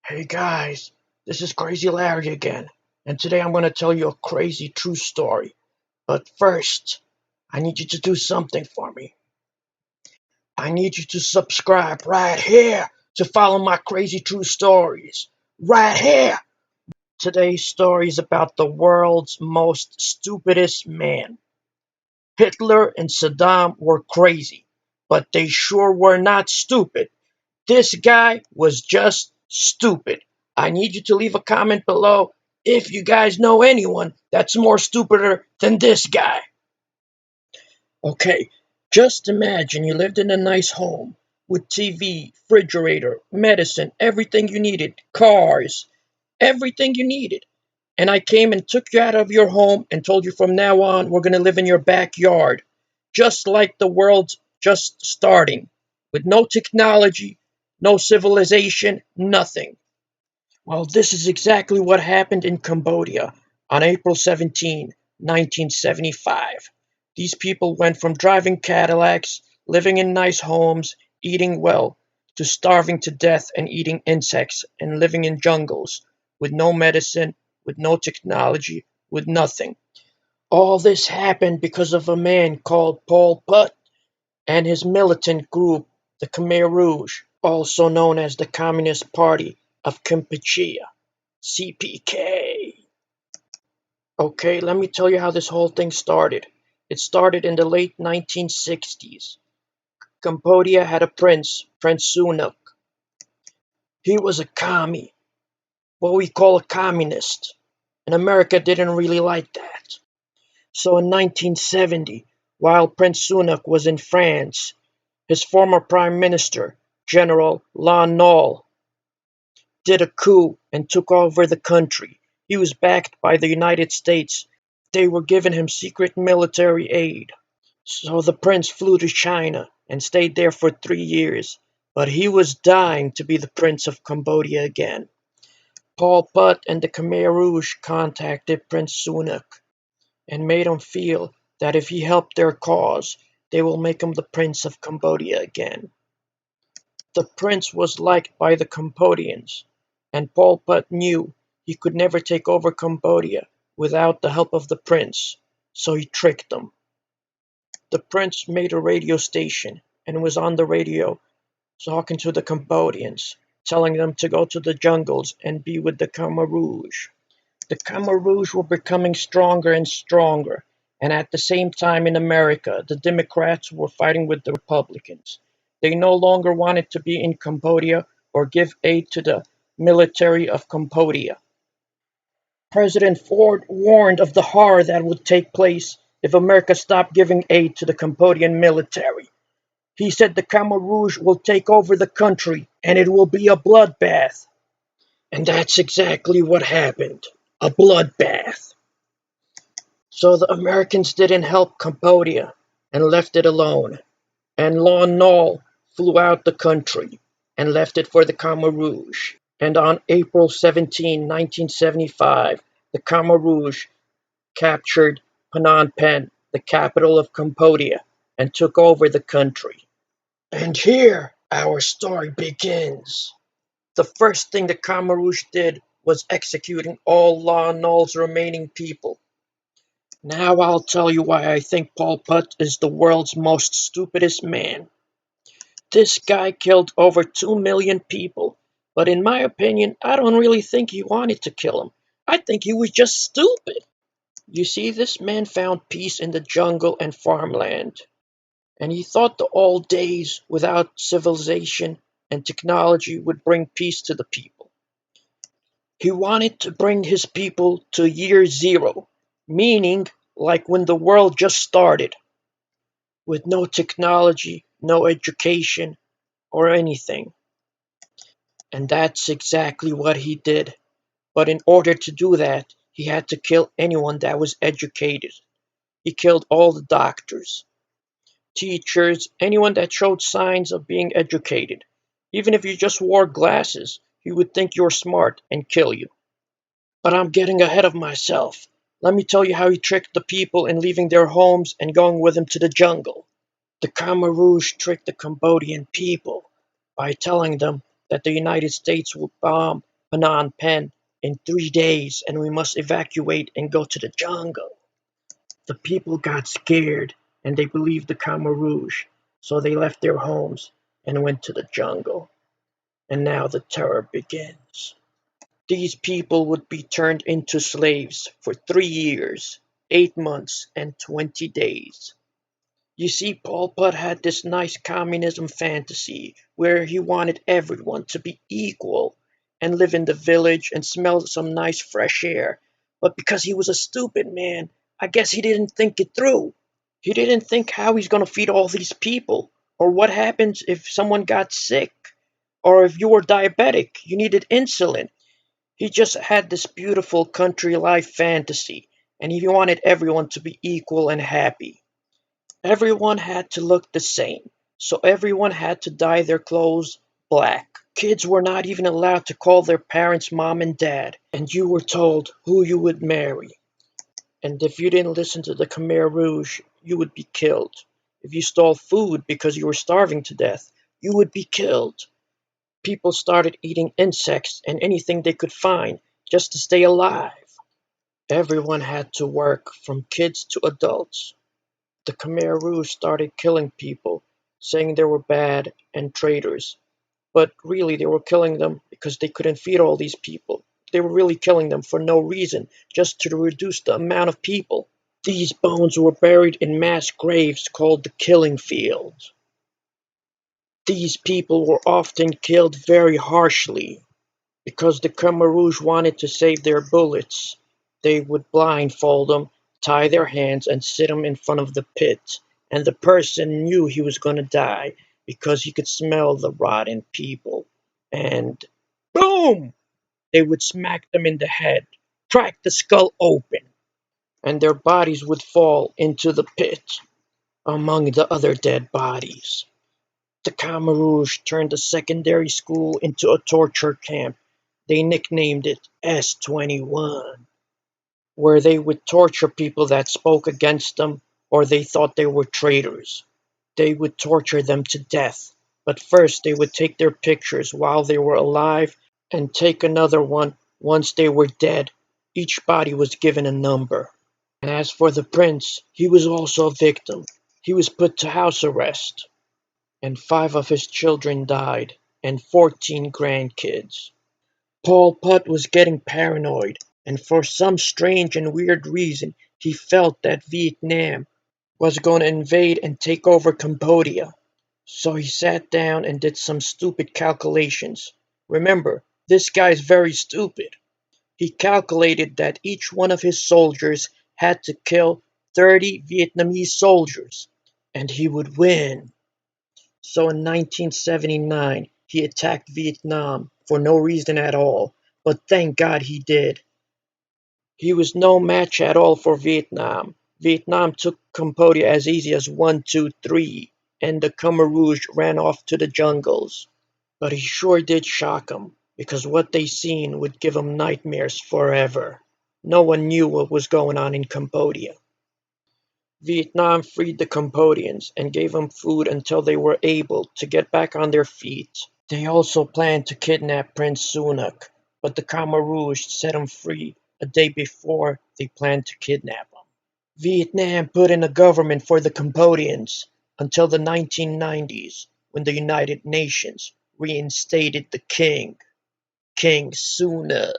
Hey guys, this is Crazy Larry again, and today I'm going to tell you a crazy true story. But first, I need you to do something for me. I need you to subscribe right here to follow my crazy true stories. Right here! Today's story is about the world's most stupidest man. Hitler and Saddam were crazy, but they sure were not stupid. This guy was just stupid. I need you to leave a comment below if you guys know anyone that's more stupider than this guy. Okay, just imagine you lived in a nice home with TV, refrigerator, medicine, everything you needed, cars, everything you needed. And I came and took you out of your home and told you from now on we're going to live in your backyard, just like the world's just starting, with no technology, no civilization, nothing. Well, this is exactly what happened in Cambodia on April 17, 1975. These people went from driving Cadillacs, living in nice homes, eating well, to starving to death and eating insects and living in jungles with no medicine, with no technology, with nothing. All this happened because of a man called Pol Pot and his militant group, the Khmer Rouge, also known as the Communist Party of Kampuchea, CPK. Okay, let me tell you how this whole thing started. It started in the late 1960s. Cambodia had a prince, Prince Sihanouk. He was a commie, what we call a communist, and America didn't really like that. So in 1970, while Prince Sihanouk was in France, his former prime minister, General Lon Nol, did a coup and took over the country. He was backed by the United States. They were giving him secret military aid. So the prince flew to China and stayed there for 3 years. But he was dying to be the prince of Cambodia again. Pol Pot and the Khmer Rouge contacted Prince Sihanouk and made him feel that if he helped their cause, they will make him the prince of Cambodia again. The prince was liked by the Cambodians, and Pol Pot knew he could never take over Cambodia without the help of the prince, so he tricked them. The prince made a radio station and was on the radio talking to the Cambodians, telling them to go to the jungles and be with the Khmer Rouge. The Khmer Rouge were becoming stronger and stronger, and at the same time in America, the Democrats were fighting with the Republicans. They no longer wanted to be in Cambodia or give aid to the military of Cambodia. President Ford warned of the horror that would take place if America stopped giving aid to the Cambodian military. He said the Khmer Rouge will take over the country and it will be a bloodbath. And that's exactly what happened. A bloodbath. So the Americans didn't help Cambodia and left it alone. And Lon Nol flew out the country and left it for the Khmer Rouge. And on April 17, 1975, the Khmer Rouge captured Phnom Penh, the capital of Cambodia, and took over the country. And here our story begins. The first thing the Khmer Rouge did was executing all Lon Nol's remaining people. Now I'll tell you why I think Pol Pot is the world's most stupidest man. This guy killed over 2 million people, but in my opinion, I don't really think he wanted to kill them. I think he was just stupid. You see, this man found peace in the jungle and farmland, and he thought the old days without civilization and technology would bring peace to the people. He wanted to bring his people to year zero, meaning like when the world just started, with no technology, no education, or anything. And that's exactly what he did. But in order to do that, he had to kill anyone that was educated. He killed all the doctors, teachers, anyone that showed signs of being educated. Even if you just wore glasses, he would think you're smart and kill you. But I'm getting ahead of myself. Let me tell you how he tricked the people in leaving their homes and going with him to the jungle. The Khmer Rouge tricked the Cambodian people by telling them that the United States would bomb Phnom Penh in 3 days, and we must evacuate and go to the jungle. The people got scared, and they believed the Khmer Rouge, so they left their homes and went to the jungle. And now the terror begins. These people would be turned into slaves for 3 years, 8 months, and 20 days. You see, Pol Pot had this nice communism fantasy where he wanted everyone to be equal and live in the village and smell some nice fresh air. But because he was a stupid man, I guess he didn't think it through. He didn't think how he's going to feed all these people, or what happens if someone got sick, or if you were diabetic, you needed insulin. He just had this beautiful country life fantasy, and he wanted everyone to be equal and happy. Everyone had to look the same, so everyone had to dye their clothes black. Kids were not even allowed to call their parents mom and dad, and you were told who you would marry. And if you didn't listen to the Khmer Rouge, you would be killed. If you stole food because you were starving to death, you would be killed. People started eating insects and anything they could find just to stay alive. Everyone had to work, from kids to adults. The Khmer Rouge started killing people, saying they were bad and traitors. But really, they were killing them because they couldn't feed all these people. They were really killing them for no reason, just to reduce the amount of people. These bones were buried in mass graves called the killing fields. These people were often killed very harshly. Because the Khmer Rouge wanted to save their bullets, they would blindfold them, tie their hands, and sit them in front of the pit. And the person knew he was going to die because he could smell the rotten people. And boom! They would smack them in the head, crack the skull open, and their bodies would fall into the pit among the other dead bodies. The Khmer Rouge turned the secondary school into a torture camp. They nicknamed it S-21, where they would torture people that spoke against them or they thought they were traitors. They would torture them to death, but first they would take their pictures while they were alive and take another one once they were dead. Each body was given a number. And as for the prince, he was also a victim. He was put to house arrest, and 5 of his children died, and 14 grandkids. Pol Pot was getting paranoid, and for some strange and weird reason, he felt that Vietnam was going to invade and take over Cambodia. So he sat down and did some stupid calculations. Remember, this guy's very stupid. He calculated that each one of his soldiers had to kill 30 Vietnamese soldiers, and he would win. So in 1979, he attacked Vietnam for no reason at all, but thank God he did. He was no match at all for Vietnam. Vietnam took Cambodia as easy as 1, 2, 3, and the Khmer Rouge ran off to the jungles. But he sure did shock 'em, because what they seen would give 'em nightmares forever. No one knew what was going on in Cambodia. Vietnam freed the Cambodians and gave them food until they were able to get back on their feet. They also planned to kidnap Prince Sihanouk, but the Khmer Rouge set him free a day before they planned to kidnap him. Vietnam put in a government for the Cambodians until the 1990s, when the United Nations reinstated the king, King Sihanouk.